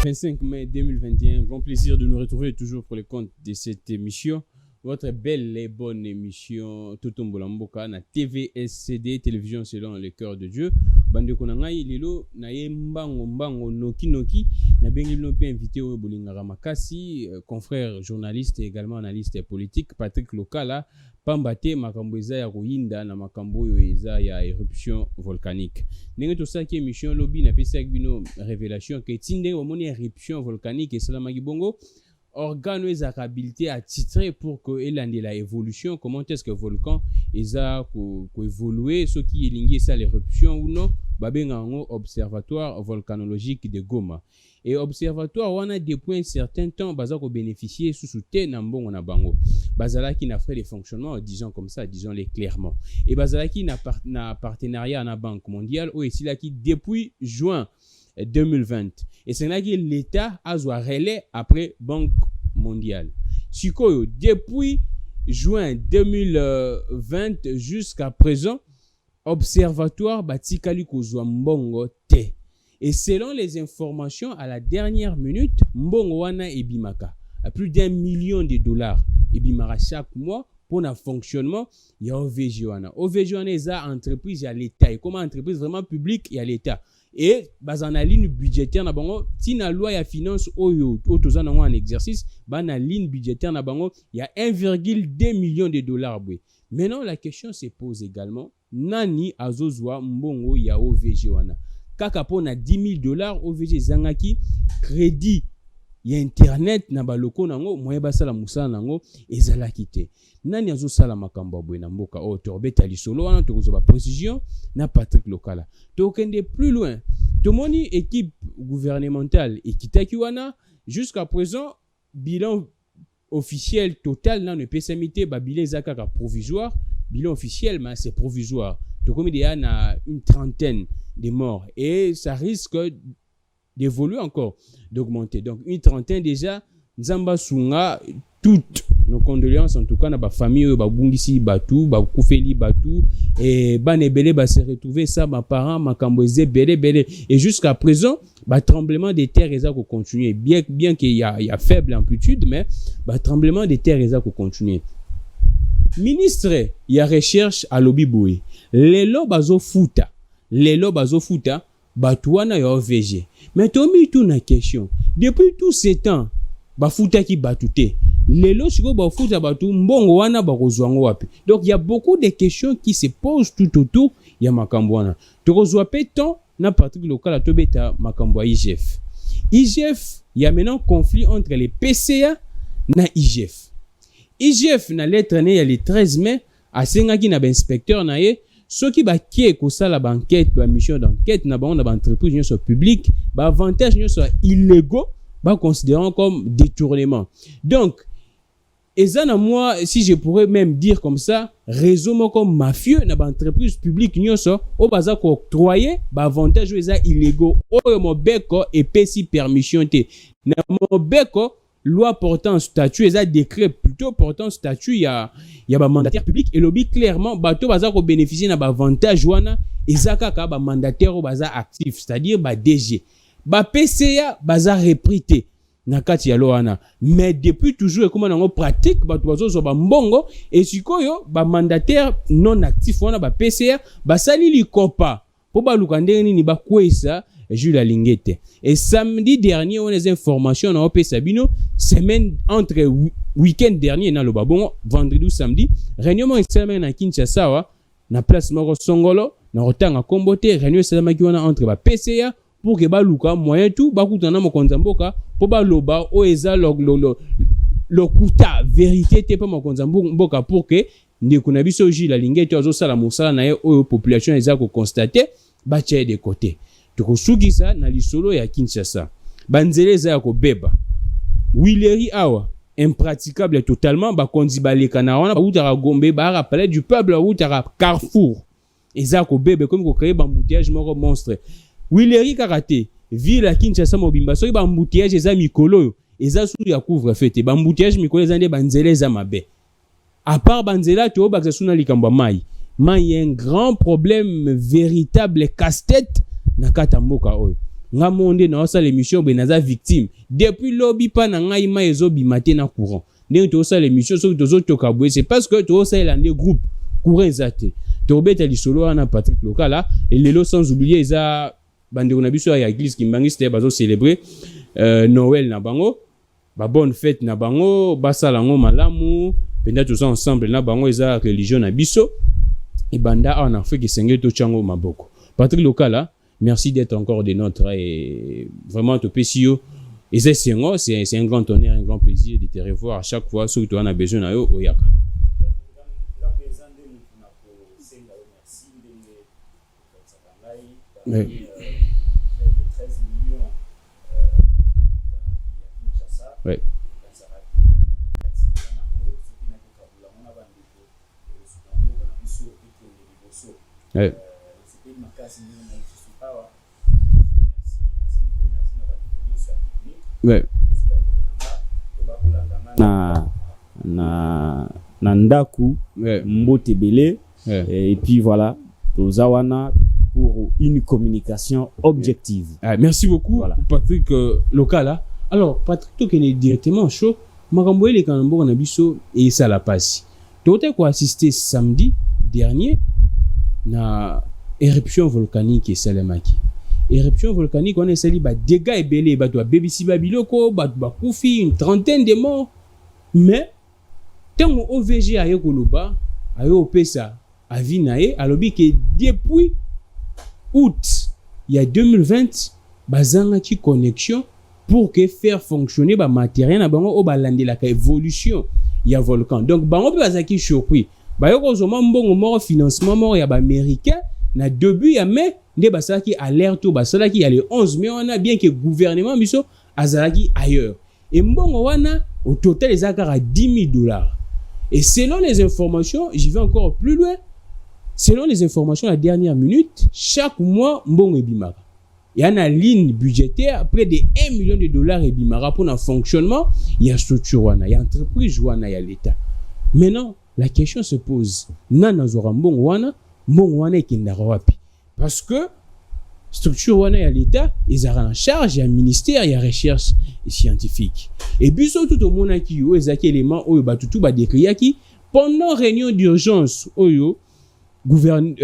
25 mai 2021. Grand plaisir de nous retrouver toujours pour le compte de cette émission. Votre belle et bonne émission Totombola Mboka na TVSCD, télévision selon le cœur de Dieu. Bande konangai lelo na mbango noki na bengi no pe invité au Bolingara Makasi, confrère journaliste et également analyste politique Patrick Lokala pambate makambo eza ya koyinda na makambo oyo eza ya éruption volcanique. Ndenge to saki émission lobi na pesa bino révélation que tinde omoni éruption volcanique et salama gibongo organe ezaka habilité à titrer pour que elande la évolution, comment est-ce que volcan eza ko évoluer ce qui elingi ça l'éruption ou non babenga ngo observatoire volcanologique de Goma. Et observatoire on a depuis un certain temps baza ko bénéficier sous soutien na mbongo na bango bazala qui n'a fait les fonctionnements disons comme ça, disons-les clairement, et bazala qui na partenariat na banque mondiale ou ici là qui depuis juin 2020 et c'est là que l'État a joué relais après Banque mondiale. Sikoyo depuis juin 2020 jusqu'à présent observatoire batikali kozwa mbongo te. Et selon les informations à la dernière minute, mbongo wana ebimaka à plus d'1 million de dollars ebimaka chaque mois pour le fonctionnement ya OVG wana. OVG wana eza entreprise ya l'État et comme entreprise vraiment publique ya l'État. Et bazana ligne budgétaire na bango tina loi ya finance oyo tozana en exercice bana ligne budgétaire na bango il y a 1,2 million de dollars bwe. Maintenant la question se pose également nani azozwa mbongo ya OVG wana kaka pona 10 000 dollars OVG zangaki crédit ya internet na baloko nango moye basala musala nango ezalaki te. Nani azosala makambo bwe na mboka o torbeta lisolo wana tokozoba précision na Patrick Lokala. Tokende plus loin. Tomoni équipe gouvernementale ekitaki wana jusqu'à présent bilan officiel total na ne PSMT ba bilan zakaka provisoire, bilan officiel mais c'est provisoire. Tokomi déjà na une trentaine de morts et ça risque d'évoluer encore, d'augmenter. Donc une trentaine déjà, Nzamba Sunga, toutes nos condoléances en tout cas na ba famille ba bungisi batu ba kufeli batu et banebele ba se retrouver ça ma parents makambo belé et jusqu'à présent ba tremblement de terre eza ko continuer bien qu'il y a faible amplitude mais ba tremblement de terre eza ko continuer. Ministre ya recherche à Lobiboué lelo bazo futa batu wana ya OVG. Mais tomi tout na question depuis tout ce temps ba futa ki batute lelo siko ba futa batu mbongo wana ba kozwango wapi. Donc il y a beaucoup de questions qui se posent tout autour ya makambo wana. Tokozwa pe temps na Patrick Lokala tobeta makambo ya IGF. IGF il y a maintenant conflit entre les PCA na IGF. IGF na lettre né ya le 13 mai asengaki na ba inspecteur na ye soki ba kie ko sala ba enquête ba mission d'enquête na ba entreprise nyonso publique ba avantage nyonso illégaux ba considérant comme détournement. Donc ezana moi si je pourrais même dire comme ça réseau comme mafieux na ba entreprise publique nyonso o baza ko octroyer ba avantage eza illégaux o mobeko et pesi permission te na mobeko loi portant statut eza décret plutôt portant statut ya ba mandataire public et lobby clairement bato baza ko bénéficier na ba avantage wana eza kaka ba mandataire o baza actif, c'est-à-dire ba DG ba PCA baza reprité na kati ya loana. Mais depuis toujours comme on pratique bato bazo ba mbongo et sikoyo ba mandataire non actif wana ba PCA basali likopa po ba lukande nini ba kwesa Jules Lingete. Et samedi dernier, on a des informations dans OP Sabino, semaine entre week-end dernier, dans le babon, vendredi ou samedi, réunion extrêmement à Kinshasa, na place Moro Songolo, na Rotanga Kombote, réunion extrêmement entre ba PCA, pour que ba luka, moyen tout, ba koutana mo konzamboka, pour ba loba, o eza le kuta, vérité, te pa mo konzamboka, pour que, ne kunabiso Jules Lingete, ozo sala moussala na ye, o population eza ko constater, ba tche de côté. Tokosukisa na lisolo ya Kinshasa banzele za ya kobeba Wileri awa impraticable totalement ba konzi baleka na wana ba utara Gombe ba rappeler du peuple ba utara Carrefour eza ko bebe comme ko créer bambouteillage moko monstre Wileri karate ville ya Kinshasa mobimba so ba embouteillage eza mikolo eza sous ya couvre fête bambouteillage mikolo eza nde banzele za mabe à part banzela to ba suna likamba mai y a un grand problème véritable casse-tête na kata mboka oyo nga monde na osa l'émission benaza victime depuis lobby pa na ngai ma ezo bimate na courant ndenge to osa l'émission so to toka boye c'est parce que to osa elande groupe courant ezate to beta lisolo wana Patrick Lokala et lelo sans oublier eza bandeko na biso ya église Kimbangi c'était bazo célébrer Noël na bango ba bonne fête na bango basala ngo malamu penda tous ensemble na bango eza religion na biso et banda en Afrique sengé to chango maboko. Patrick Lokala, merci d'être encore des nôtres et vraiment te PCO et c'est un grand honneur, un grand plaisir de te revoir à chaque fois surtout tu en as besoin na yo oyaka. Ouais. Ouais. Ouais. Ouais. Na ndaku ouais. Mbote belé ouais. Et puis voilà tozawana pour une communication objective. Ah, merci beaucoup voilà. Patrick Lokala. Alors Patrick to est directement chaud makamboye les kanambo na biso et ça la passe. Tote ko assister samedi dernier na éruption volcanique et salemaki. Éruption volcanique on esali ba dégâts ebelé ba to BBC babiloko ba kufi une trentaine de morts mais tango OVG aye koloba aye opesa avi nae alobi que depuis août il y a 2020 bazanga ki connexion pour que faire fonctionner ba matériel na bango o balandela ka évolution ya volcan donc bango pe bazaki surpris ba yoko zoma mbongo moko financement moko ya ba américain na début ya mai nde basalaki alerte o basalaki ya le 11 mai on a bien que gouvernement biso azalaki ailleurs et mbongo wana au total ezaka à $10,000 et selon les informations j'y vais encore plus loin selon les informations à la dernière minute chaque mois mbongo ebimaka il y a une ligne budgétaire près de $1 million ebimaka pour le fonctionnement il y a structure wana il y a entreprise wana il y a l'état maintenant la question se pose nana zora mbongo wana ekendaka wapi parce que structure wana ya l'état ezaka en charge ya ministère ya recherche scientifique et biso tout au monde qui yo ezaki élément oyo batutu ba décriaki pendant réunion d'urgence oyo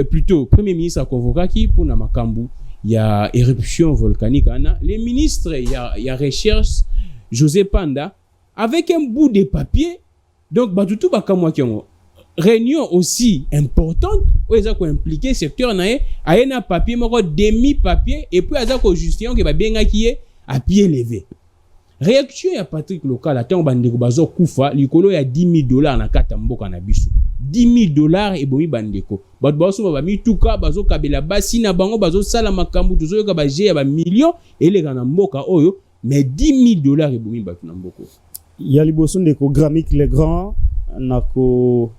plutôt premier ministre a convoqué pour na makambu ya éruption volcanique ana les ministres ya recherche José Panda avec un bout de papier donc batutu bakamwa kiango réunion aussi importante où ils ont impliqué secteur nae a un papier moko demi papier et puis azako justion que ba benga qui est à pied levé réaction ya Patrick Lokala tant bandeko bazo kufa likolo ya $10,000 na kata mboka na biso $10,000 et bomi bandeko bato baso ba mi tuka bazo kabela basi na bango bazo sala makambu tozo yoka ba je ya ba million et les na mboka oyo mais $10,000 et bomi bato na mboko ya liboso ndeko Gramic le grand nako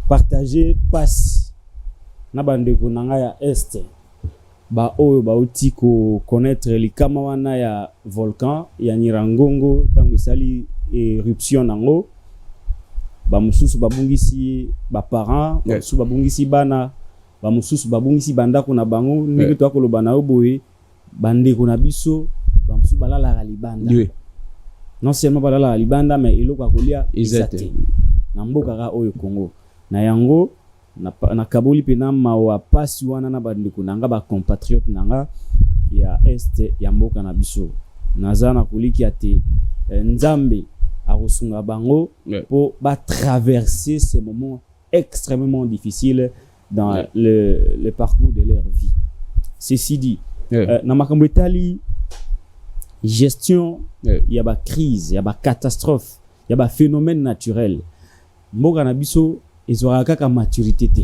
partager passe na bandeko nanga ya este ba oyo ba uti ko connaître likama wana ya volcan ya Nyiragongo tango sali éruption nango ba mususu babungisi ba parents ba mususu babungisi bana ba mususu babungisi bandako na bango ndenge to akoloba na oboye bandeko na biso ba mususu balala la libanda non seulement balala la libanda mais eloko akolia izate na mboka ga oyo Congo na yango na kaboli pena mawa pasi wana na bandeko nanga ba compatriote nanga ya este ya mboka na biso nazana koliki ate nzambe a rosunga bango pour traverser ces moments extrêmement difficiles dans le parcours de leur vie. Ceci dit na makambo etali gestion ya ba crise ya ba catastrophe ya ba phénomène naturel mboka na biso ezora kaka maturité te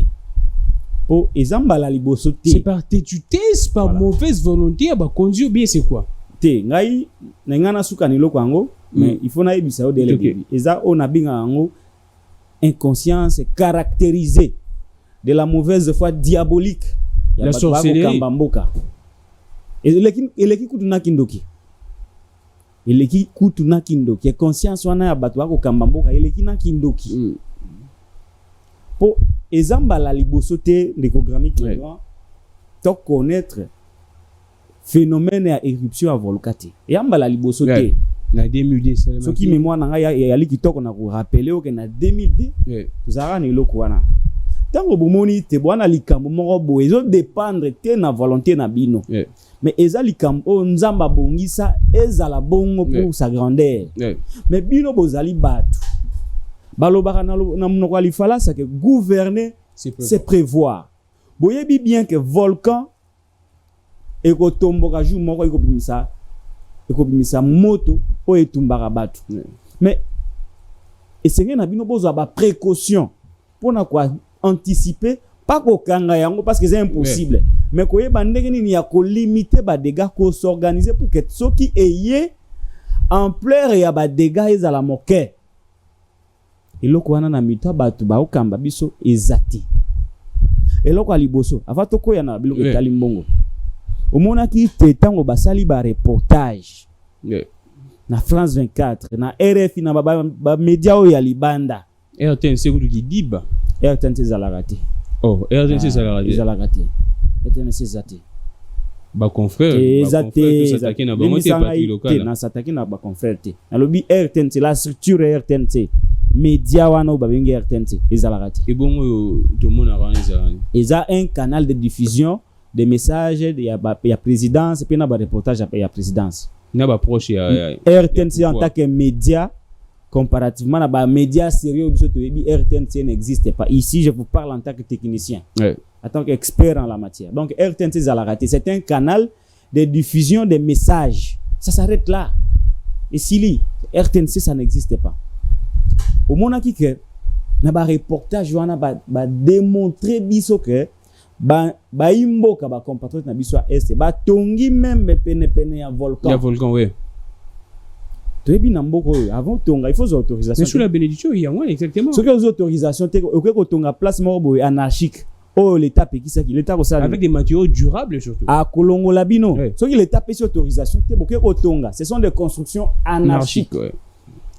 po ezamba la liboso te c'est par tétutesse par mauvaise volonté ba conduire bien c'est quoi te ngai na ngana suka ni loko yango mais il faut na ebisa o dele début eza ona binga yango inconscience caractérisée de la mauvaise foi diabolique ya la sorcellerie mboka eleki kutuna kindoki eleki kutuna kindoki conscience wana ya bato bako kamba mboka eleki na kindoki po ezamba la liboso te ndeko Gramic le grand to connaître phénomène ya éruption ya volcan te eyambala liboso te na 2002 seulement soki mémoire na ngai yali kitoko na ko rappeler que na 2002 tozalaka na eloko wana ntango bomoni te bwana likambo moko boye ezodépendre te na volonté na bino mais eza likambo oyo nzambe abongisa ezala bongo pour sa grandeur mais bino bozali bato balobaka na monoko ya lifalasa ke gouverner c'est prévoir boyebi bien que volcan ekotomboka jour moko ekobimisa moto oyo etumbaka bato mais esenge na bino bozwa ba précaution mpona ko anticiper pas kokanga yango parce que c'est impossible mais koyeba ndenge nini ya kolimiter ba dégâts ko s'organiser pour que soki eye ampleur ya ba dégâts ezala moke eloko wana na mito bato ba okamba biso ezati eloko aliboso ava tokoya na biloko etali mbongo omonaki te tango basali ba reportage na France 24 na RFI na ba media oyo ya libanda RTNC kutu kidiba RTNC zalaka te RTNC zalaka te RTNC zate ba confrère ezate s'attaquer na bango te parti local na s'attaquer na ba confrère te na lobi RTNC la structure RTNC média wana ba bengi RTNC ezalaka te ebongo to mona ranza eza un canal de diffusion des messages ya présidence et puis na ba reportage ya présidence na ba proche ya RTNC en tant que média comparativement à ba médias sérieux biso to yebi RTNC n'existe pas ici je vous parle en tant que technicien en tant qu'expert en la matière donc RTNC zalaka te c'est un canal de diffusion des messages ça s'arrête là et si RTNC ça n'existe pas au monaki que na ba reportage wana ba démontrer biso que ba imboka ba compatriotes na biso est ba tongi même pene ya volcan ouais toyebi na mboko avant tonga il faut autorisation mais sous la bénédiction il y a moi exactement ce que aux autorisations te ko tonga place moko boy anarchique oh l'état pekisaki l'état ko ça avec des matériaux durables surtout a kolongola bino ce qui l'état pesi autorisation te boke ko tonga ce sont des constructions anarchiques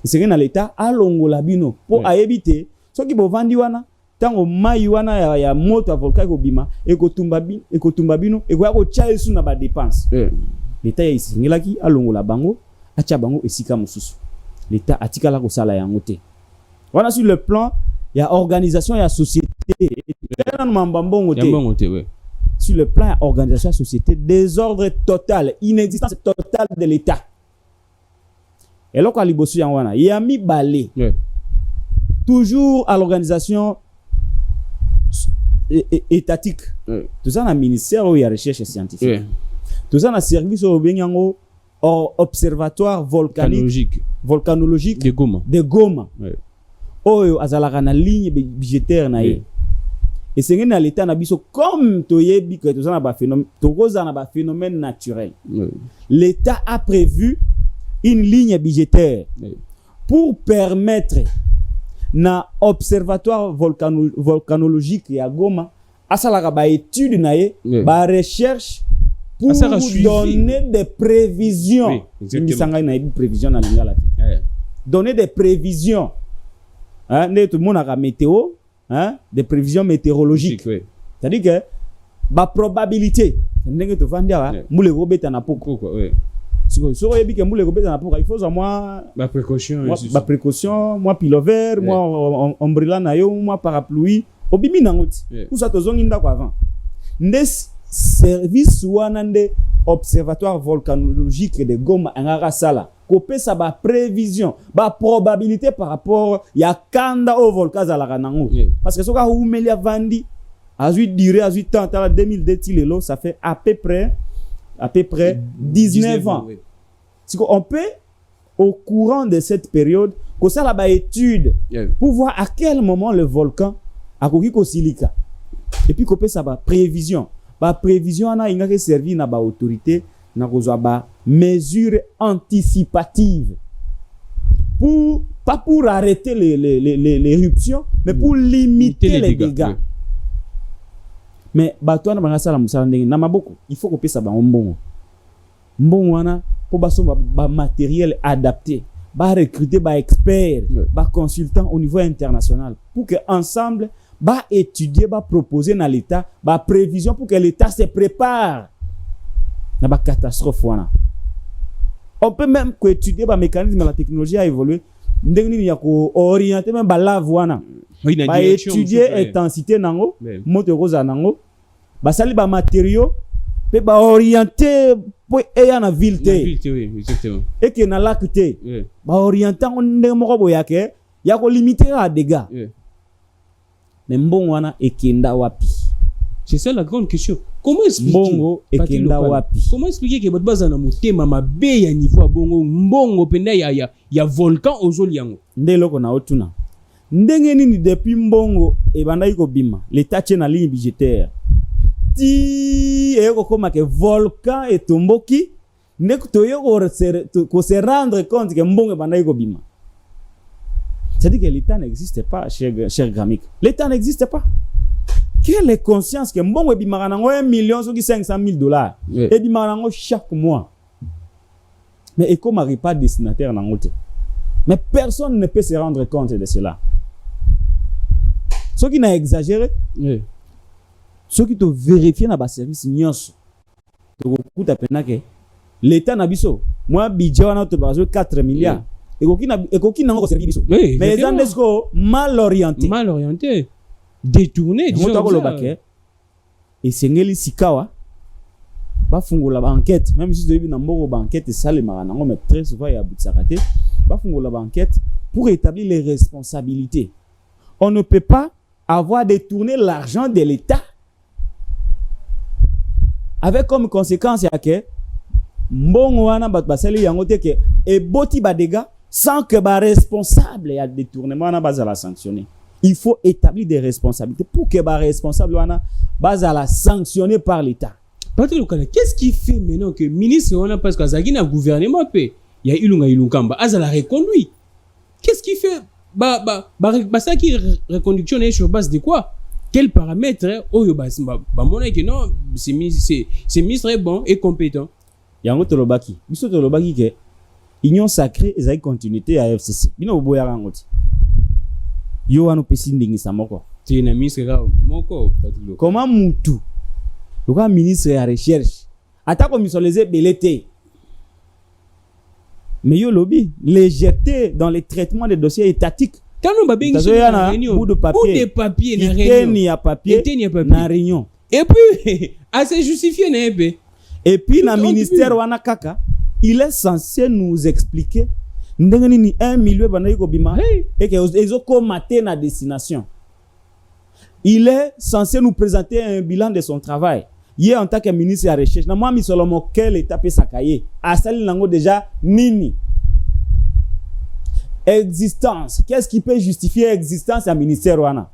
c'est que na l'état a longola bino pour aébiter ce qui bo vandi wana tango mai wana ya moto ya volcan ko bima ekotumba bino ekoya ko tcha sous na ba dépense l'état ya isingilaki a longola bango acha bango esika mususu l'état atikala ko sala yango te wana sur le plan ya organisation ya société sur le plan ya organisation ya société désordre total inexistence totale de l'état eloko alibosu yango wana ya mibale toujours à l'organisation étatique tout ça na ministère ya recherche scientifique tout ça na service au benyango observatoire volcanologique de Goma oyo azalaka na ligne budgétaire na ye et c'est na l'état na biso comme toyebi que tozana ba phénomène tokoza na ba phénomène naturel l'état a prévu une ligne budgétaire pour permettre na observatoire volcanologique ya Goma asalaka ba étude na ye ba recherche pour donner des prévisions. Donner des prévisions. Tout le monde a la météo, des prévisions météorologiques. C'est-à-dire que la probabilité, il faut moi précaution, moi pilover, moi ombrella, moi parapluie, obimi nangoti. Tout ça avant. Service wanande observatoire volcanologique de Goma angara sala kopé ça ba prévision ba probabilité par rapport ya kanda au volcan zalaka nango parce que soka humeli avandi azui duré azui temps à 2002 tilelo ça fait à peu près 19 ans si on peut au courant de cette période que ça la ba étude pour voir à quel moment le volcan a koki ko silika et puis kopé ça ba prévision ba prévision ana ingaka servi na ba autorité na kozwa ba mesures anticipatives pour pas pour arrêter l'éruption mais pour limiter les dégâts. Mais ba to na banga sala musala ndenge na maboko il faut kopesa ba mbongo wana pour ba matériel adapté ba recruter ba experts ba consultants au niveau international pour que ensemble va étudier, va proposer dans l'État, va prévision pour que l'État se prépare na ba catastrophe wana. On peut même étudier ba mécanisme la technologie a évolué ndenge nini ya ko orienter même ba lave wana. Ba étudier intensité nango, moto koza nango, ba sali ba matériaux pe ba orienter pour eya na ville te. Oui, exactement. Et que na lac te. Ba orienter ndenge moko boyake ya ko limiter à dégâts. Mais mbongo wana ekenda wapi? C'est ça la grande question. Comment expliquer mbongo ekenda wapi? Comment expliquer que baza na motema mabe ya niveau ya bongo mbongo penda ya volcan ozoli yango? Ndeloko na otuna. Ndenge nini depuis mbongo ebanda iko bima, l'état tient na ligne budgétaire. Ti eko koma ke volcan etomboki, ndeko toyo ko se rendre compte que mbongo ebanda iko bima. C'est-à-dire que l'État n'existe pas, cher Gramik. L'État n'existe pas. Quelle est conscience que mbongo ebimaka nango 1 million soki $500,000 ebimaka nango chaque mois. Mais eko mari pas destinataire nango te. Mais personne ne peut se rendre compte de cela. Ce qui n'a exagéré, ce qui te vérifie dans le service nyonso. Tu as que l'État n'a biso. Moi, budget on a 4 milliards. Et qui n'a pas servi biso. Mais les gens mal orientés. Mal orientés. Détournés. Et c'est ngeli sikawa. Ba fungola ba enquête. Même si tu as vu dans mboko ba enquête ça le maranango mais très souvent il y a bout sakaté. Ba fungola ba enquête pour établir les responsabilités. On ne peut pas avoir détourné l'argent de l'État avec comme conséquence ya que mbongo wana basali yango te ke e boti ba dégâts sans que ba responsable ya détournement na bazala sanctionner. Il faut établir des responsabilités pour que ba responsable wana bazala sanctionné par l'État. Patrick, qu'est-ce qui fait maintenant que ministre wana parce que azaki na gouvernement pe ya ilunga ilunkamba azala reconduit? Qu'est-ce qui fait ça qui reconduction est sur base de quoi? Quels paramètres oyo ba mona que non c'est ministre est bon et compétent. Yango tolobaki biso tolobaki que union sacrée ezali continuité à FCC bino boya ngoti yo wana pesi ndingisa moko tu na ministre ka moko Patrick. Comment mutu le ministre ya recherche atako misoleze belete mais yo lobby légèreté dans les traitements des dossiers étatiques. Quand on va bien bout de papier na réunion na réunion et puis assez justifié na ebe et puis na ministère wana kaka il est censé nous expliquer ndenge nini 1 million bana yiko bima et que ezoko mater na destination. Il est censé nous présenter un bilan de son travail. Hier en tant que ministre de la recherche, na moi mi solomo quelle étape sakaye asali nango déjà nini existence. Qu'est-ce qui peut justifier existence à ministère wana?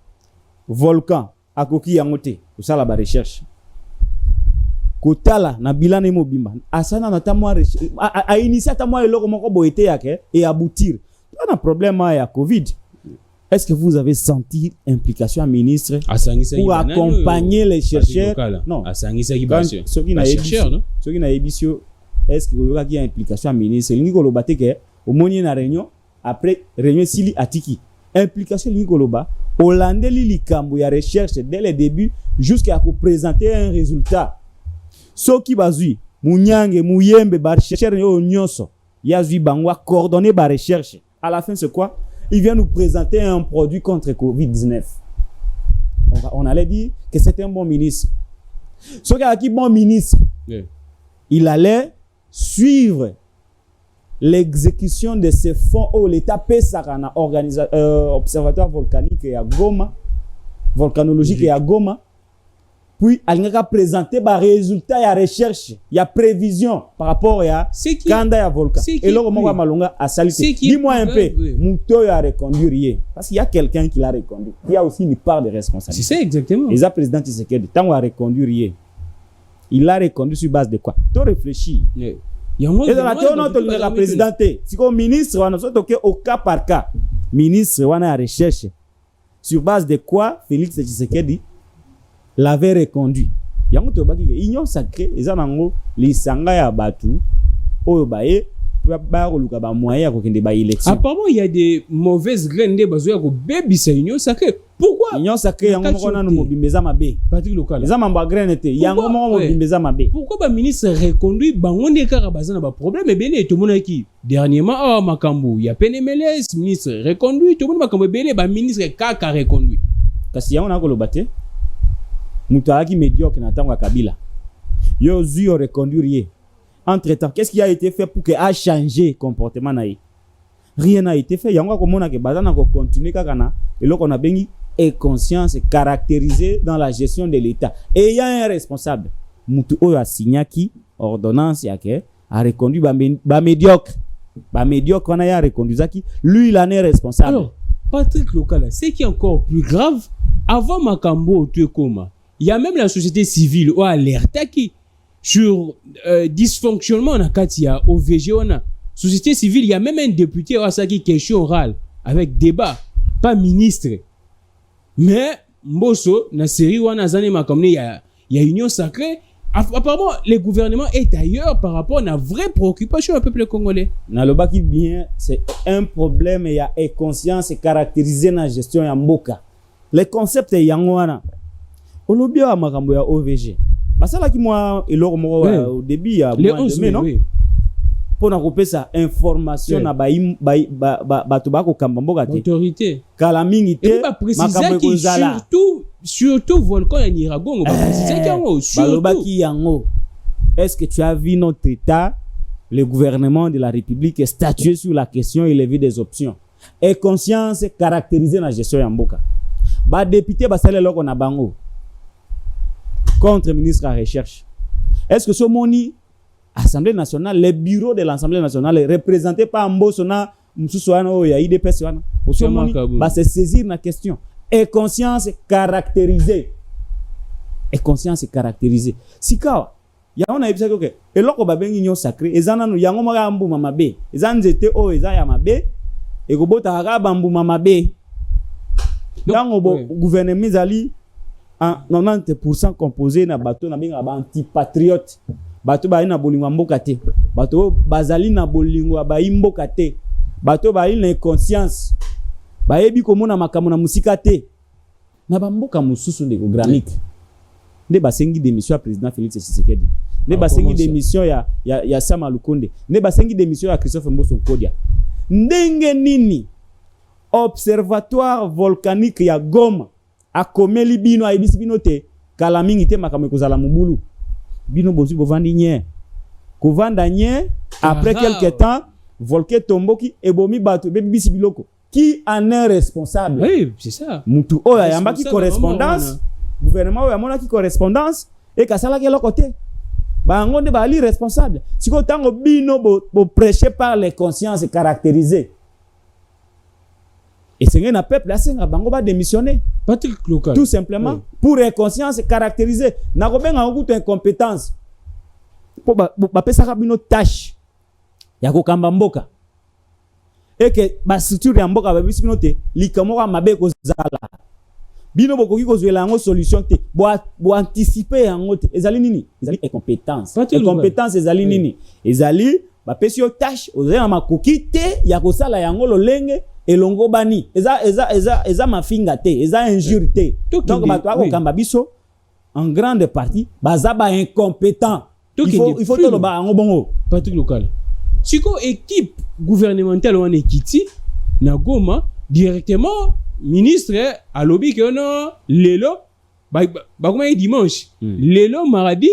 Volcan akoki yangote pour ça la recherche. Kotala na bilan emo bimba. Asana na tamwa a initier tamwa eloko moko boité yake et aboutir. Pas un problème ya Covid. Est-ce que vous avez senti implication à ministre pour accompagner les chercheurs? Non. Ceux qui na ébisio, est-ce que vous avez implication à ministre? Lingi koloba te ke au moni na réunion après réunion sili atiki. Implication lingi koloba Hollande li likambo ya recherche dès le début jusqu'à pour présenter un résultat. Ceux qui bazui munyange muyembe ba chercheur yo nyonso yazui bangwa coordonner ba recherche. À la fin c'est quoi? Il vient nous présenter un produit contre Covid-19. On allait dire que c'était un bon ministre. Ce qui est un bon ministre, il allait suivre l'exécution de ces fonds où l'État paie ça à observatoire volcanique et à Goma, volcanologique et à Goma. Puis, il a présenté des résultats, il y a recherche, il y a prévision par rapport à Kanda et à Volcan. Et là, on Malonga a salué. Dis-moi un peu, Mouto a reconduit. Parce qu'il y a quelqu'un qui l'a reconduit. Il y a aussi une part de responsabilité. C'est ça, exactement. Les président Tshisekedi, tant qu'on a reconduit, il l'a reconduit sur base de quoi? Tu réfléchis. Et dans la théorie, la présidente, si comme ministre, on a au cas par cas. Ministre, on a recherche. Sur base de quoi Félix Tshisekedi l'avait reconduit. Yango to baki union sacrée eza nango lisanga ya batu oyo baye ba koluka ba moyen ko kende ba élection. Apparemment il y a des mauvaises graines de bazoya ko bebisa union sacrée. Pourquoi Union sacrée yango moko na mobimbeza mabe. Patrick Lokala. Eza mamba graine te yango moko mobimbeza mabe. Pourquoi ba ministre reconduit bangonde kaka bazana ba problème ebele to mona ki dernièrement makambo ya PNMLS ministre reconduit to mona makambo ebele ba ministre kaka reconduit. Kasi yango na koloba te. Mutu aki médiocre na tango Kabila. Yo zuyo reconduire. Entre-temps, qu'est-ce qui a été fait pour que a changé comportement naï? Rien n'a été fait. Yango komona ke bazana ko continuer kaka na eloko na bengi et conscience caractérisée dans la gestion de l'État. Et il y a un responsable. Mutu oyo a signé qui ordonnance yake a reconduit ba médiocre. Ba médiocre on a reconduit qui lui il en est responsable. Alors, Patrick Lokala, c'est qui est encore plus grave, avant Makambo Tuekoma, il y a même la société civile ou alerte qui sur dysfonctionnement na katia OVG on a société civile, il y a même un député ou ça qui question orale avec débat, pas ministre. Mais Mbosso na série wana zane makamne il y a union sacrée. Apparemment le gouvernement est ailleurs par rapport à une vraie préoccupation au peuple congolais. Na loba qui bien c'est un problème il y a conscience caractérisé dans la gestion ya mboka. Les concepts yango wana olobia wa makambo ya OVG. Basala ki moi eloko moko au début ya mois de mai non pour na kopesa information na bato bako kamba mboka te autorité kala mingi te makambo kozala surtout volcan ya Nyiragongo ba préciser yango surtout yango. Est-ce que tu as vu notre état le gouvernement de la République statuer sur la question et lever des options et conscience caractérisée na gestion ya mboka ba député basala loko na bango contre ministre à recherche. Est-ce que ce moni Assemblée nationale, les bureaux de l'Assemblée nationale est représenté par Mbosona, Msusoana ou ya IDPS wana. Ce moni va se saisir na question. Et conscience caractérisée. Et conscience caractérisée. Sikawa, ya on a ebisa que eloko ba bengi union sacrée, ezana no yango maka mbuma mabe. Ezanzete o eza ya mabe, e ko bota ka mbuma mabe. Dango bo gouvernement zali 90% composé na bateau na benga ba anti-patriote. Bateau ba ina bolingo mboka te. Bateau bazali na bolingo ba imboka te. Bateau ba ina conscience. Ba yebi komona makambo na musika te. Na ba mboka mususu ndeko gramique. Nde basengi démission ya président Félix Tshisekedi. Nde basengi démission ya Sama Lukonde. Nde basengi démission ya Christophe Mbosso Nkodia. Ndenge nini observatoire volcanique ya Goma a komeli bino a ebisi bino te kala mingi te makambo kozala mubulu bino bozu bovandi nye kovanda nye après quelque temps volcan tomboki ebomi bato bebisi biloko qui en est responsable? Oui, c'est ça. Mutu oya yamba ki correspondance gouvernement oya mona ki correspondance et kasala ke lokote ba ngonde ba li responsable siko tango bino bo prêcher par les consciences caractérisées. Et c'est un peuple là bango ba démissionner. Patrick Lokala. Tout simplement pour inconscience caractérisée. Na ko benga ngoto incompétence. Po ba pesa ka bino tâche ya ko kamba mboka. Et que ba structure ya mboka ba bisi bino te likamo ka mabe ko zala. Bino bokoki ko zwela ngo solution te. Bo anticiper yango te. Ezali nini? Ezali incompétence. Incompétence ezali nini? Ezali ba pesi yo tâche ozela makoki te ya ko sala yango lolenge elongo bani eza mafinga te eza injure te donc bato ako kamba biso en grande partie bazaba incompétent il faut to ba ngo bongo. Patrick Lokala siko équipe gouvernementale wana ekiti na Goma directement ministre a lobby que non lelo ba comme dimanche lelo mardi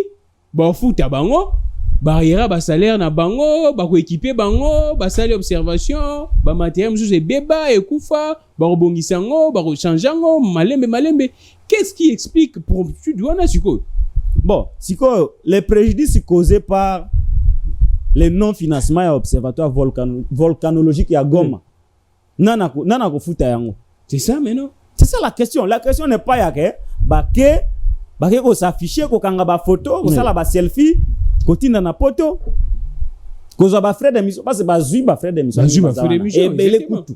ba futa bango barrière ba salaire na bango ba ko équiper bango ba salaire observation ba matériel mususu beba et kufa ba robongisa ngo ba ko changer ngo malembe qu'est-ce qui explique promptitude wana siko? Bon siko les préjudices causés par le non financement à observatoire volcanologique ya Goma nana ko futa yango. C'est ça maintenant, c'est ça la question n'est pas ya ke ba ko s'afficher ko kanga ba photo ko sala ba selfie kotinda na poto koza ba frère d'émission parce que bazui ba frère d'émission et belé kutu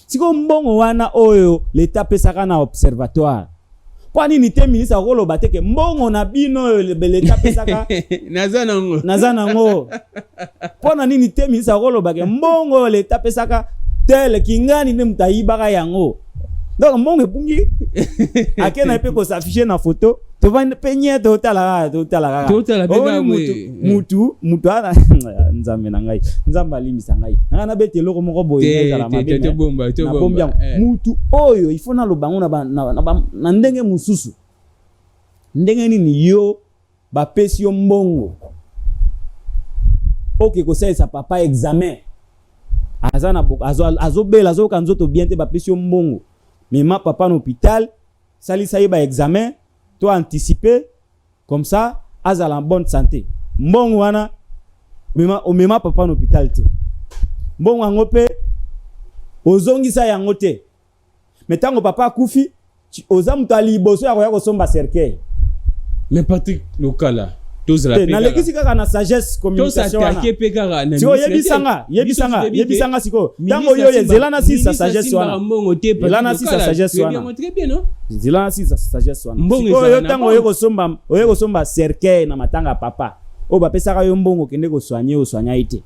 siko mbongo wana oyo l'état pesaka na observatoire Kwa nini te ministre akoloba te ke mbongo na bino l'État pesaka naza nango. Pona nini te ministre akoloba ke mbongo l'État pesaka tel kingani ne mutayibaka yango. Donc mbongo epungi akena pe ko s'afficher na photo to va penye to tala bega mutu ana nzambe na ngai nzamba limisa ngai na bete loko moko boye kala mabe te bomba mutu oyo ifona lo bango na ndenge mususu ndenge nini yo ba pesi yo mbongo oke ko sa papa examen azana azobela azoka nzoto bien te ba pesi yo mbongo mais ma papa en hôpital sali sa ba examen to anticiper comme ça azala en bonne santé mbongo wana mema papa en hôpital te mbongo ngope ozongisa yango te mais tango papa kufi oza mutali boso ya ko somba cercueil mais Patrick Lokala na lekisi kaka na sagesse communication wana siko yebisanga siko tango yo zelana si sa sagesse wana zelana si sa sagesse wana zelana si sa sagesse wana siko yo tango yo ko somba cercueil na matanga papa o ba pesaka yo mbongo kende ko soigner ite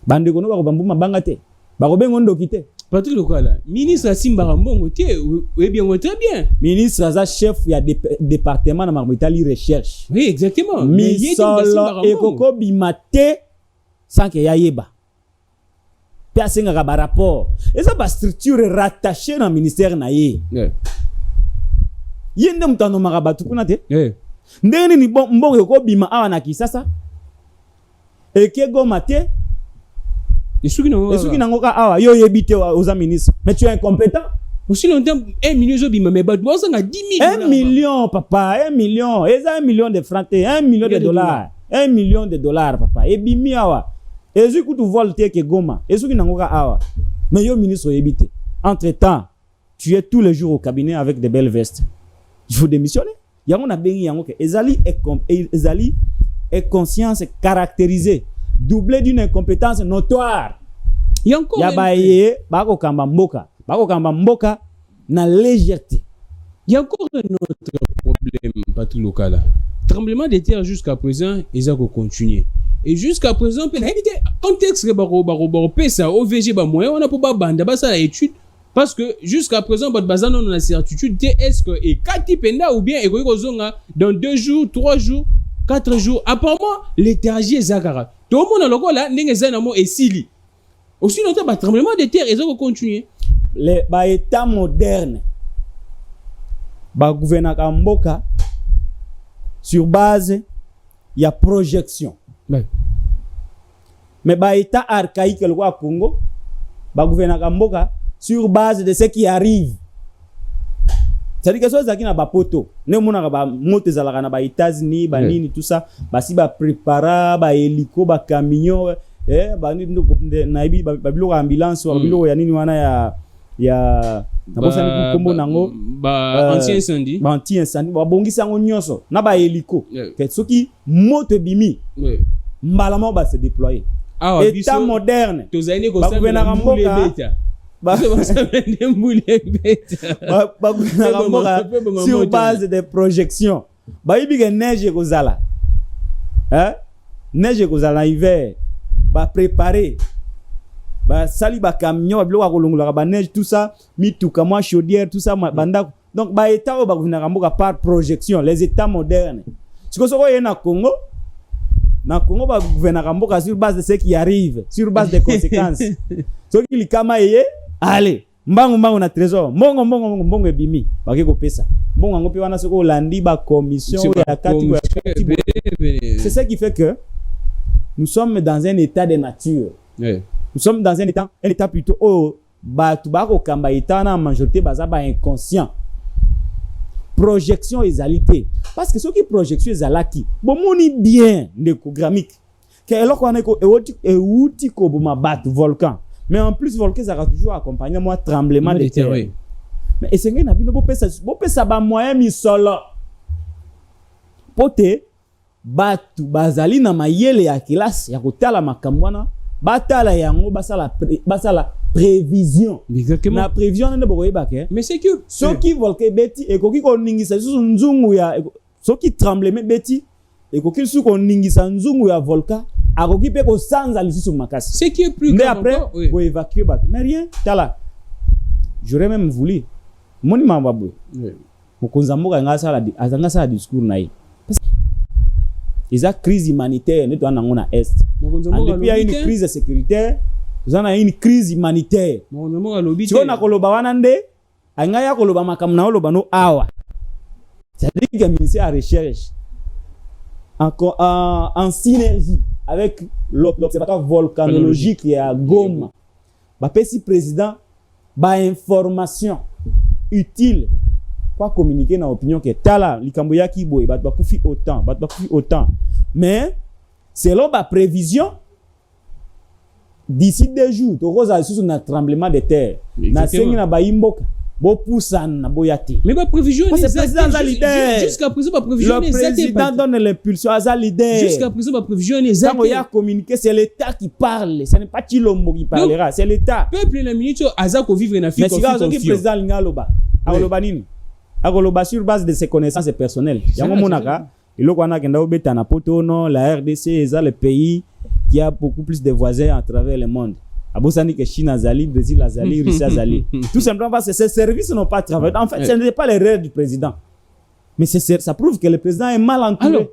bande kono ba ko bambuma banga te ba ko bengo ndoki te. Patrick Lokala, ministre Simba Mbongo, oui bien, très bien. Ministre Aza chef il y a département na Itali recherche. Oui, exactement. Mais solo ekoko bimate sans que yayeba. Pia senga ba rapport. Et ça ba structure rattachée na ministère na ye. Yende mutano makabatu kuna te. Ndeni ni mbongo ekoko bima awa na Kisasa. Ekego mate. Et ceux qui n'ont pas awa yo yebite aux ministres. Mais tu es incompétent. Aussi longtemps 1 million zo bima mais ba moi ça 10 000. 1 million papa, 1 million. Et ça 1 million de francs, 1 million de dollars. 1 million de dollars papa. Et bimi awa. Et ceux qui tu volte ke goma. Et ceux qui n'ont pas awa. Mais yo ministre yebite. Entre-temps, tu es tous les jours au cabinet avec des belles vestes. Il faut démissionner. Yango na bengi yango ke ezali est conscience caractérisée. Doublé d'une incompétence notoire. Il y a encore bako kamba mboka na légèreté. Il y a encore un autre problème, Patrick Lokala. Tremblement de terre jusqu'à présent, ils ont continué. Et jusqu'à présent, contexte baro pesa OVG ba moyen on a pas banda ba ça la étude parce que jusqu'à présent bot bazana on a certitude est-ce que et kati penda ou bien eko zonga dans 2 jours, 3 jours, 4 jours apparemment l'énergie zakara. Tout le monde a là n'est et sili. Aussi longtemps bah tremblement de terre ils ont continué. Les ba état moderne ba gouvernement mboka sur base il y a projection. Ouais. Mais ba état archaïque le roi Congo ba gouvernement mboka sur base de ce qui arrive. C'est-à-dire que ça qui na ba poto ne mona ba moto zalaka na ba États-Unis ba nini tout ça ba si ba prépara ba hélico ba camion ba nini na ibi ba bilo ambulance ba bilo ya nini wana ya na bosa ni kombo nango ba anti-incendie ba bongisa ngo nyonso na ba hélico que soki moto bimi mbalama ba se déployer état moderne tozali ko sa na mboka sur base de projection ba yibi que neige kozala neige kozala hiver ba préparer ba sali ba camion ba biloko kolongola ba neige tout ça mituka moi chaudière tout ça banda donc ba état ba gouvernement mboka par projection les états modernes siko soko yena Congo ba gouvernement mboka sur base de ce qui arrive sur base des conséquences soki likama yeye allez mbango na trésor mbongo ebimi bake kopesa mbongo ngo pe wana soko landi ba commission ya kati c'est ça qui fait que nous sommes dans un état de nature. Nous sommes dans un état plutôt bako kamba état na majorité baza ba inconscient. Projection ezalité parce que ce qui projection ezalaki bomoni bien ndekogramique que eloko wana ko euti ko boma bat volcan. Mais en plus, volcan ça a toujours accompagné moi tremblement de terre. Mais et c'est que na bino bo pesa ba moyen mi solo. Pote batu bazali na mayele ya kilasi ya kotala makambwana batala yango basala prévision. Exactement. Na prévision na bokoye baké. Mais c'est que Soki volke beti ekoki ko ningisa susu nzungu ya soki tremblement beti ekoki susu ko ningisa nzungu ya volcan akoki pe ko sanza lisusu makasi. Ce qui est plus grave après oui. Pour évacuer bato. Mais rien tala. J'aurais même voulu moni mambabwe. Oui. Mokonza mboka ngasa sala discours na ye. Ils ont crise humanitaire nous dans na est. Depuis il y a une crise sécuritaire, nous avons une crise humanitaire. Tu vois koloba wana nde angaya koloba makamna oloba no awa. C'est-à-dire que le ministère de recherche en synergie avec l'observatoire volcanologique et à Goma. Ba pesi président ba information utile pour communiquer dans l'opinion que tala likambo ya kiboy bat bakufi autant mais selon ma prévision d'ici 2 jours to rosa sous un tremblement de terre na sengi na baimboka bo poussana na boyati mais ba prévision jusqu'à présent ba prévision le président donne l'impulsion à leader jusqu'à présent ba prévision les quand il y a communiqué c'est l'état qui parle ce n'est pas Chilombo qui parlera c'est l'état peuple na minute azako vivre na mais si le président lingaloba aloba nini akoloba sur base de ses connaissances personnelles yango monaka iloko wana kenda obeta na poto non la RDC est le pays qui a beaucoup plus de voisins à travers le monde abosani que Chine azali Brésil azali Russie azali tout simplement parce que ces services n'ont pas travaillé en fait ce n'est pas l'erreur du président mais ça prouve que le président est mal entouré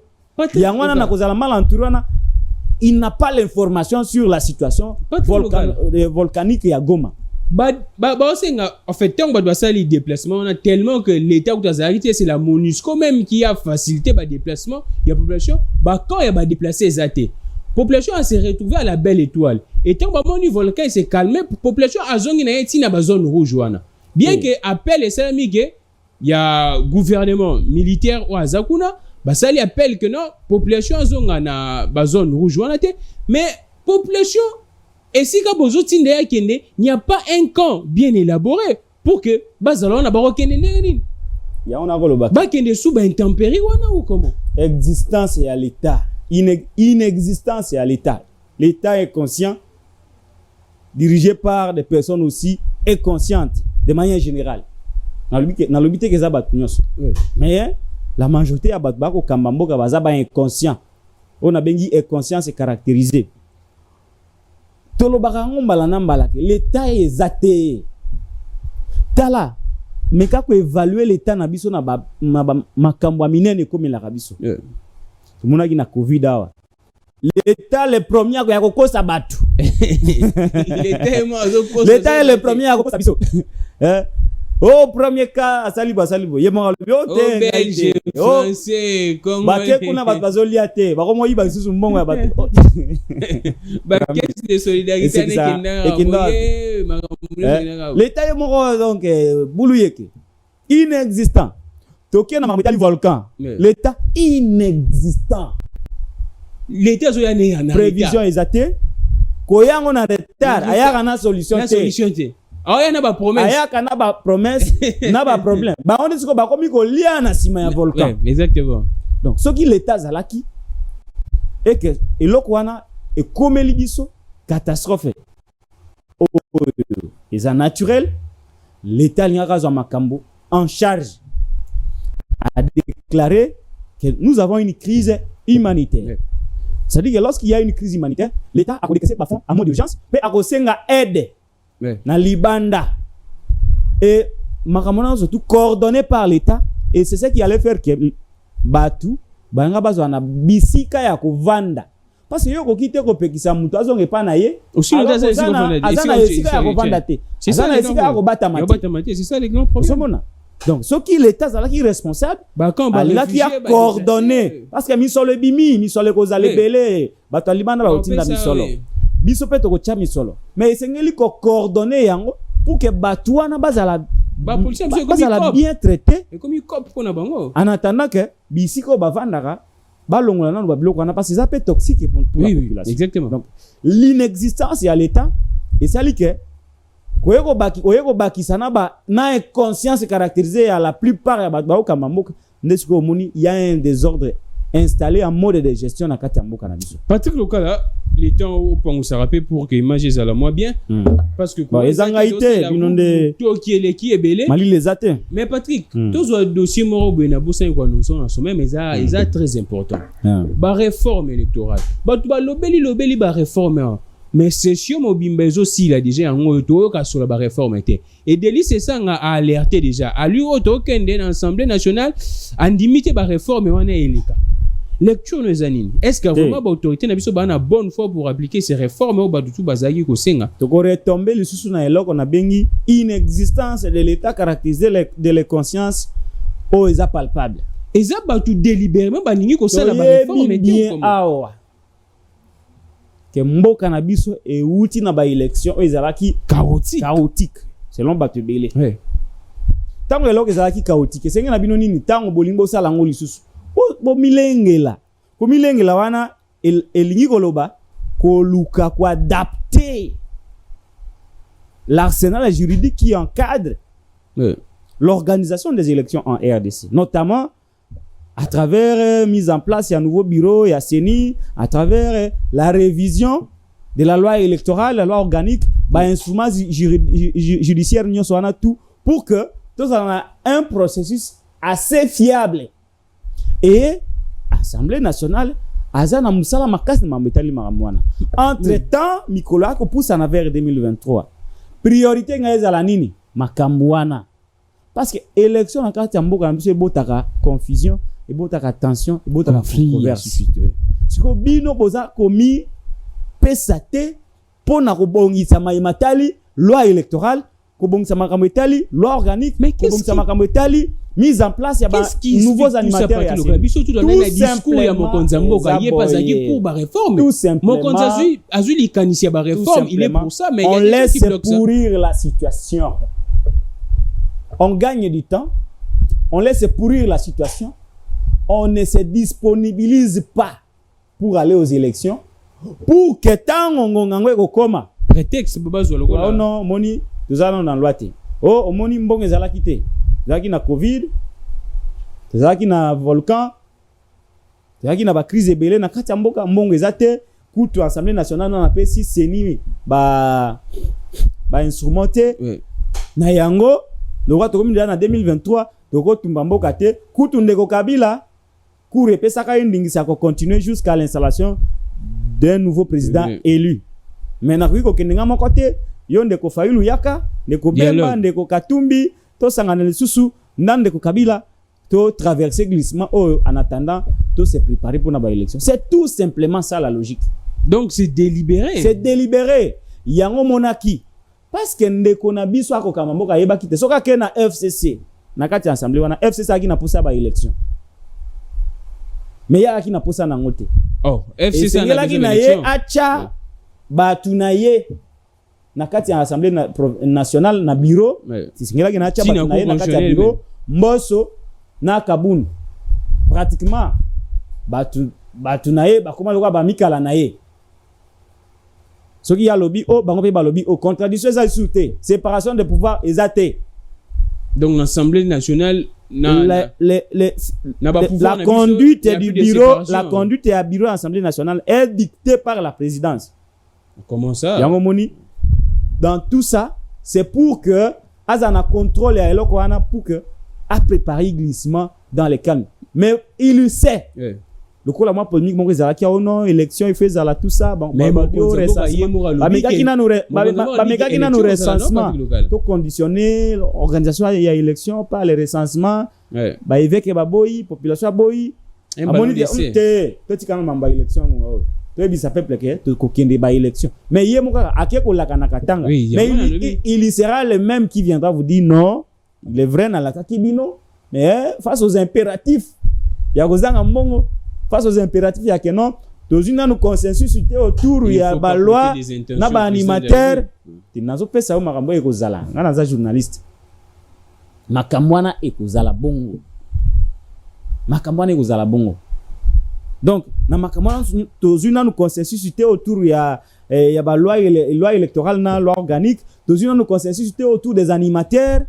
yango wana na kozala mal entouré il n'a pas l'information sur la situation volcanique ya Goma. En fait, tant que ça les déplacements, on a tellement que l'État c'est la MONUSCO même qui a facilité le déplacement. Il y a population, quand il y a déplacé les athées, population s'est retrouvée à la belle étoile. Et tant que le volcan s'est calmé, population a zone na zone rouge. Bien que appelle les salamiques, il y a gouvernement militaire ou azakuna, ça lui appelle que non, population a zone rouge. Mais population et si il n'y a pas un camp bien élaboré pour que bazalon na baro kende nini ya on a goloba ba kende sous ba intempérie wana ou comment existence et à l'état inexistence et à l'état est conscient dirigé par des personnes aussi inconscientes de manière générale na lobité que za batnyos mais la majorité a batba ko kambamboka baza ba inconscient on a bengi inconscience caractérisée. L'état est athée. Tala, mais quand on évalue l'état na biso na makambo minene comme la biso. Tout le monde qui na Covid awa. L'état le premier à kokosa batu. L'état est le premier à kokosa biso. Oh premier cas salibo yema le belge français congolais bake kuna bat bazoliate bakomo yiba susu mbongo ya bat ba caisse de solidarité l'état est moko donc bouluyeke inexistant toké na mamitali volcan l'état inexistant l'état zo ya ne prévision exate koyango na retard ayaka na solution te. Aya na ba promesse. Aya kana ba promesse, na ba problème. Ba on dit ko ba komi ko lia na sima ya volcan. Exactement. Donc ce qui l'état zalaki et que eloko wana e komeli biso catastrophe. Et ça naturel, l'état liaka zo makambo en charge a déclaré que nous avons une crise humanitaire. C'est-à-dire que lorsqu'il y a une crise humanitaire, l'état a décaissé par fonds à mode d'urgence, mais a kosenga aide. Na Libanda et makamona surtout coordonné par l'état et c'est ça qui allait faire que batu banga bazo na bisika ya kovanda parce que yo ko kite ko pekisa mutu azonge pa na ye aussi azana esika ya kovanda te azana esika ya kobata mate c'est ça les grands problèmes donc ce qui l'état zala qui responsable là qui a coordonné parce que misolo misolo ko zale belé batu Libanda ba otinda misolo biso pe toko tia misolo mais esengeli ko coordonner yango pour que batouana bazala bien traité et comme il cop pour na bango en attendant que bisiko bavandaka balongola na ba biloko na parce que ça peut toxique pour la population. Exactement. Donc l'inexistence à l'état et ça li que oyeko baki sana ba na conscience caractérisée à la plupart ya ba kamamboka ndesiko moni il y a un désordre installer un mode de gestion na kati ya mboka na biso. Patrick Lokala, les temps où on s'est rappelé pour que l'image est à la moins bien. Parce que les angaïtés, toi qui est belé. Mali les atte. Mais Patrick, tous les dossiers moraux benabusa y annonçons en sommet, mais ça est très important. Ba réforme électorale. Ba lobeli ba réforme. Mais c'est sûr Mobimbezo aussi il a déjà un auto sur la réforme était. Et Delis c'est ça a alerté déjà. À lui auto kende dans l'Assemblée nationale en limité ba réforme on est élika. Lecture nos anines. Est-ce que vraiment l'autorité n'a pas une bonne foi pour appliquer ces réformes au bas de tout bazagi ko senga? Donc on retomber le sous na eloko na bengi inexistence de l'état caractérisé de les consciences au isa palpable. Et ça ba tout délibérément ba ningi ko sala ba réforme bien awa. Que mboka na biso e uti na ba élection o ezalaki chaotique selon bato belé. Ouais. Tango eloko ezalaki chaotique, senga na bino nini tango bolingo sala ngo lisusu. Bo milengela wana elingi koloba koluka ko adapter l'arsenal juridique qui encadre l'organisation des élections en RDC, notamment à travers mise en place un nouveau bureau et CENI, à travers la révision de la loi électorale, la loi organique, instrument judiciaire tout pour que tout ça un processus assez fiable. Et Assemblée nationale azana musala makasi na mbetali maramwana. Entre-temps, Mikola ko pousse en vers 2023. Priorité ngaeza la nini? Makamwana. Parce que élection en kati ya mboka na biso botaka confusion, et botaka tension, et botaka controverse. Siko bino boza komi pesate pona ko bongisa matali loi électorale, ko bongisa makambo etali loi organique, ko bongisa makambo etali mise en place ya ba nouveaux animateurs ya biso tout dans un discours ya mokonza mboka yé pas agué pour ba réforme mokonza azui likanisi ya ba réforme il est pour ça mais on laisse pourrir la situation, on gagne du temps, on laisse pourrir la situation, on ne se disponibilise pas pour aller aux élections pour que tant ngongangwe ko koma prétexte baba zo lokola oh non moni tozana dans loi te oh moni mbongo ezala kité zaki na covid zaki na volcan zaki na ba crise ebele na kati ya mboka mbongo ezate kutu assemblée nationale na pesi CENI ba instrumenté na yango le roi tokomi na 2023 toko tumba mboka te kutu ndeko Kabila cour epesaka indingisa ko continuer jusqu'à l'installation d'un nouveau président élu. Mais na kuiko kendenga moko te yo ndeko Fayulu Yaka ndeko Bemba ndeko Katumbi to sangana lisusu ndeko Kabila to traverser glissement en attendant to se préparer pour la élection. C'est tout simplement ça la logique. Donc c'est délibéré. C'est délibéré. Yango monaki parce que ndeko na biso akokama mboka yeba kite soka ke na FCC na kati ya assemblée wana FCC aki na poussa ba élection. Mais ya aki na poussa na ngote. Oh, FCC na ye acha batu na ye na kati ya assemblée nationale na bureau singela na acha batu na ye na kati ya bureau Mboso na Kabun pratiquement batu na ye bakoma lokwa ba mikala na ye soki ya lobby bango pe ba lobby contradiction za souté séparation de pouvoir exacté. Donc l'Assemblée nationale la conduite du bureau, la conduite du bureau de l'Assemblée nationale est dictée par la présidence. Comment ça? Dans tout ça, c'est pour que Azana contrôle et pour que a préparé glissement dans les calmes. Mais il le sait. Le coup la moi polémique mon qui a non élection il fait ça tout ça bon mais recensement to conditionner l'organisation il y a élection par les recensements ba évêque ba boy population boy amoni te petit quand même ba élection to bisa peuple que to kokende ba élection mais yé mon akeko la kana katanga mais il sera le même qui viendra vous dire non il est vrai na la kakibino mais face aux impératifs ya kozanga mbongo face aux impératifs, il y a que non. Dans une consensus autour, il y a ba loi, na ba animateur. Tu n'as pas ça au makambo ekozala. Ngana za journaliste. Makamwana ekozala bongo. Makamwana ekozala bongo. Donc, na makamwana dans une consensus autour, il y a ba loi électorale na loi organique. Dans une consensus autour des animateurs.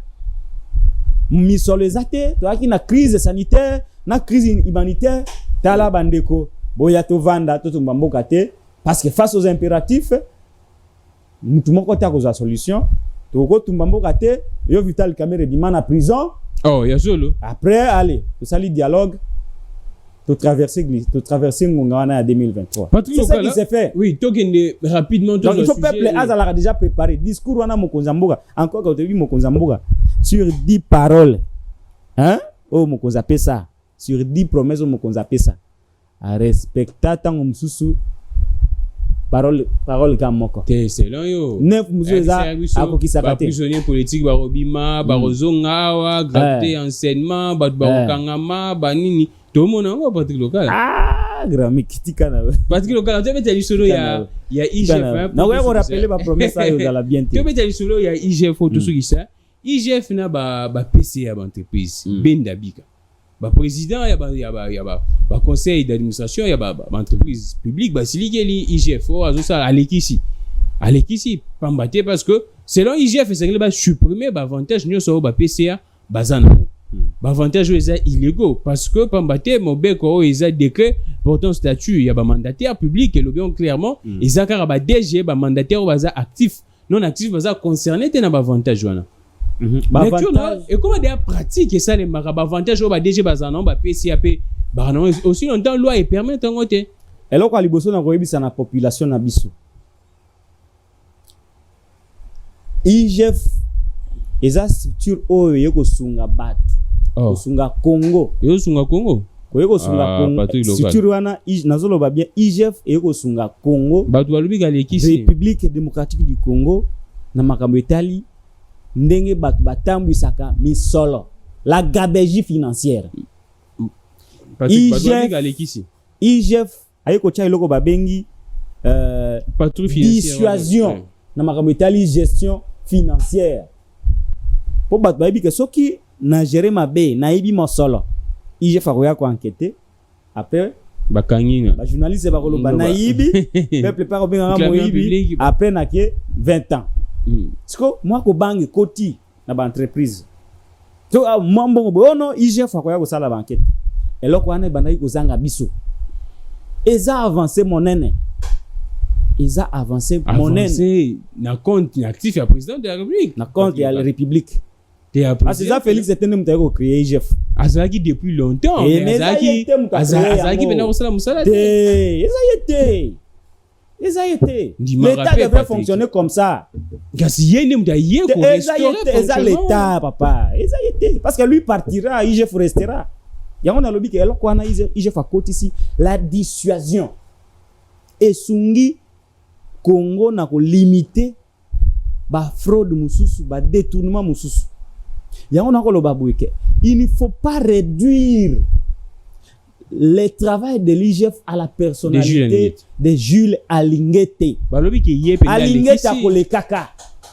misolo ezate toaki na crise sanitaire na crise humanitaire tala bandeko boya to vanda to tumba mboka te parce que face aux impératifs mutu moko ta koza solution to ko tumba mboka te yo Vital Kamerhe bima na prison ya solo après allez to sali dialogue to traverser ngonga wana ya 2023 c'est ça qui s'est fait. Oui, tokende rapidement donc il faut peuple azala déjà préparé discours wana mokonzi mboka encore quand tu dis mokonzi mboka sur 10 paroles hein mokonzi apesa sur 10 promesses mokonzi apesa a respecta tango mususu parole comme moko te selon yo 9 musuza akokisa kate prisonnier politique barobima barozongawa gratuité enseignement barokangama banini tout le monde a Patrick Local. Grand critique na Patrick Local, tu veux solo ya IGF. Na on rappeler ma promesse ça dans la bien. Tu veux solo ya IGF tout ce qui ça. IGF na ba PCA ba entreprise Bendabika. Ba président ya ba conseil d'administration ya ba entreprise publique ba silikeli IGF azo ça Alekisi pambate parce que selon IGF c'est ba supprimer ba avantage nyoso ba PCA bazana. Avantage illégaux parce que pambate mobeko eza décret portant statut ya ba mandataire public et le bien clairement ezaka ba DG ba mandataire baza actif non actif baza concerné te na ba avantage wana et comment des pratiques ça les mara ba avantage ba DG baza non ba PCAP ba non aussi longtemps loi et permet en côté eloko liboso na koyebisa na population na biso IGF eza structure oyo yeko sunga batu kosunga Congo koyeko sunga Congo structure wana nazolo ba bien IGF yeko sunga Congo batu balubi Alekisi République démocratique du Congo na makambo etali ndenge batu batambwisaka misolo la gabegie financière IGF ayeko cha iloko babengi dissuasion na makambo etali gestion financière po batu bayebi ke soki na gérer mabe na ibi mosolo IGF akoya ko enquêter après bakanginga ba journaliste ba koloba na ibi peuple pas obenga moyibi après na ke 20 ans siko moi ko bangi koti na ba entreprise to mambo bono IGF akoya ko sala ba enquête eloko wana bandaki ko zanga biso eza avancé monene na compte actif ya président de la République na compte ya la République. C'est ça Félix était même t'as créé IGF. Azaki depuis longtemps. Azaki maintenant au salam musala. L'État devrait fonctionner comme ça. L'État papa. Parce que lui partira, IGF restera. Yango na lobi ke eloko wana IGF a côté ici la dissuasion. Et sungi Congo na ko limiter ba fraude mususu ba détournement mususu. Il ne faut pas réduire le travail de l'IGF à la personnalité de Jules Alingete. Alingete a collé kaka.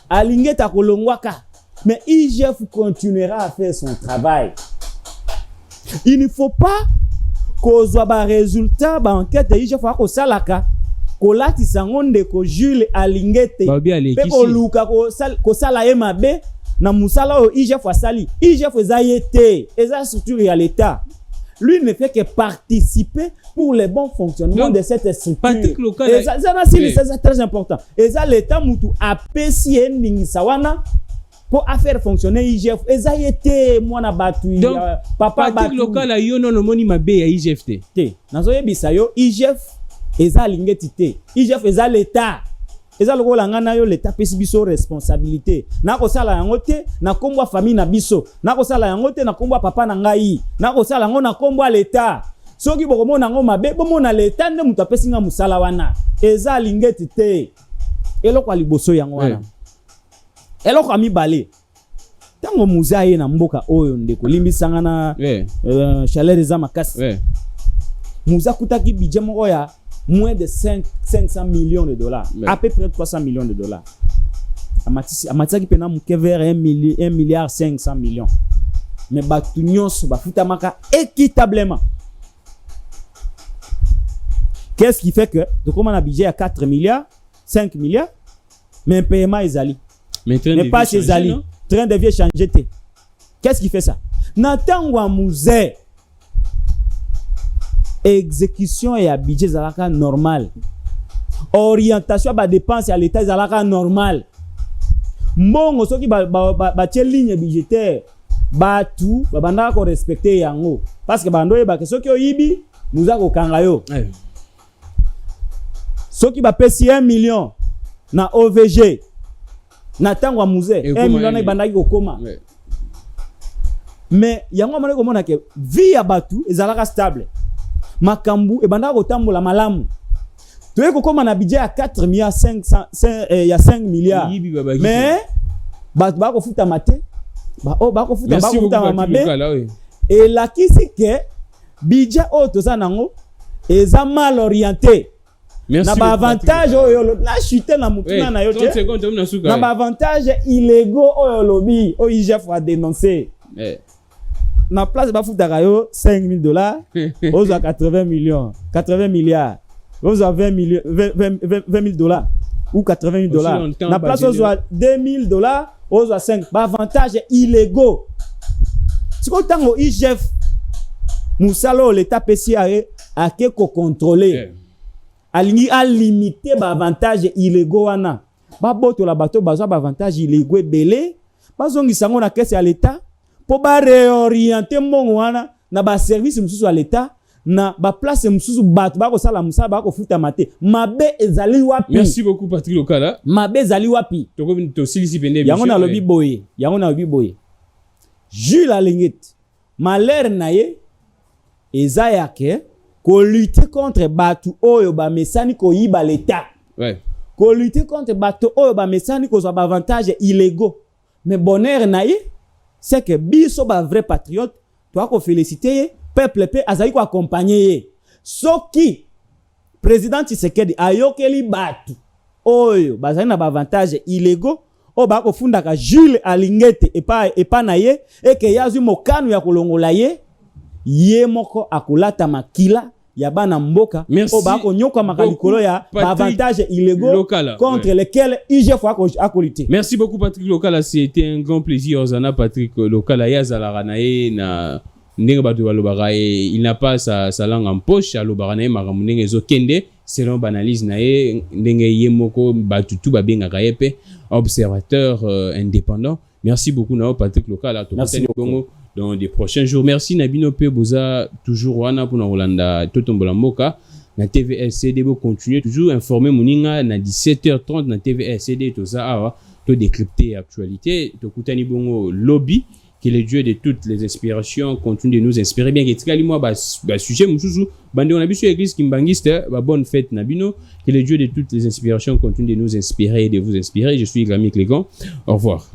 Alingete a kolongwaka. Mais IGF continuera à faire son travail. Il ne faut pas qu'on soit un résultat d'enquête de IGF à Salaka. Kolati sangonde ko Jules Alingete. Pe ko luka ko sala emabe. Na musala o IGF asali IGF ezayete eza structure ya l'état lui ne fait que participer pour le bon fonctionnement de cette structure c'est très important eza l'état mutu apesi endingi sawana pour faire fonctionner IGF ezayete mwana batu papa batu local yo non moni mabe ya IGF te nazoyebisa yo IGF eza lingeti te IGF eza l'état eza lokola ngana yo l'état pesi biso responsabilité na ko sala yango te na kombo famille na biso na ko sala yango te na kombo papa na ngai na ko sala yango na kombo l'état soki bokomona ngo mabe bomona l'état nde mutu apesi nga musala wana eza lingeti te eloko liboso yango wana eloko mibale tango muzaye na mboka oyo ndeko limbisanga na chaleur eza makasi muza kutaki budget moko ya moins de 500 millions de dollars, à peu près 300 millions de dollars. Amatisi pena muke vers 1 milliard 500 millions. Mais batunios bafutamaka équitablement. Qu'est-ce qui fait que de comment on a budget à 4 milliards, 5 milliards, mais un paiement est ali. Mais pas chez Ali. Train de vie changer. Qu'est-ce qui fait ça? Natangwa musée. Exécution et budget zalaka normal. Orientation ba dépense à l'état zalaka normal. Mbongo soki ba ligne budgétaire ba tout ba banda ko respecter yango parce que bando yeba ke soki oyibi muza ko kanga yo. Soki ba pesi 1 million na OVG natangwa musée 1 million na banda ko koma. Mais yango amane ko mona ke vie ya batu ezalaka stable. Makambu e banda ko tambola malamu. Tu es comme un budget à 4 milliards, 5 milliards. Mais, bah, ko futa mate. Bah, ko futa mabe. Et là, qui c'est que budget auto ça nango, est mal orienté. Na ba avantage la chute na mutuna na yo. Na ba avantage illégaux au lobby, au IGF a dénoncé. Na place ba futa kayo $5,000, aux 80 millions, 80 milliards. Vous avez $20,000 ou $80,000. La place aux $2,000, aux 5. Avantage illégaux. Si vous avez un IGF, Moussalo, l'État PCA a quelque contrôler. A limiter avantage illégaux. Ba boto la bateau, ba avantage illégaux belé. Ba zongi sango na caisse à l'État pour ba réorienter mon wana na ba service mususu à l'État. Na ba place mususu bat ba ko sala musa ba ko futa mate mabe ezali wapi. Merci beaucoup Patrick Lokala. Mabe ezali wapi to silisi pende yango na lobi boye Jules Alingit malheur na ye eza yake ko lutter contre batu oyo ba mesani ko yiba l'état ko lutter contre batu oyo ba mesani ko zo ba avantage illégaux mais bonheur na ye c'est que biso ba vrai patriote toi ko féliciter peuple pe azali ko accompagner soki président Tshisekedi ayokeli batu oyo bazali na avantage illégaux o ba ko funda ka Jules Alingete epa na ye et que yazu mokanu ya kolongola ye moko akulata makila ya bana mboka o ba ko nyoka makalikolo ya avantage illégaux contre lesquels IGF a lutter. Merci beaucoup Patrick Lokala, c'était un grand plaisir Ozana Patrick Lokala yazala na ye na il n'a pas sa langue en poche selon l'analyse observateur indépendant. Merci beaucoup Patrick Lokala. Merci beaucoup. Dans des prochains jours. Merci Nabino Peboza toujours wana pour Rolanda Totombola Moka na TVSCD pour continuer toujours informer Moninga na 17h30 na TVSCD tout ça to décrypter actualité to kutani bongo lobby. Que le Dieu de toutes les inspirations continue de nous inspirer bien. Que sujet mususu bande on a vu sur l'église kimbangiste bonne fête nabino. Que le Dieu de toutes les inspirations continue de nous inspirer et de vous inspirer. Je suis Grammy Clégan. Au revoir.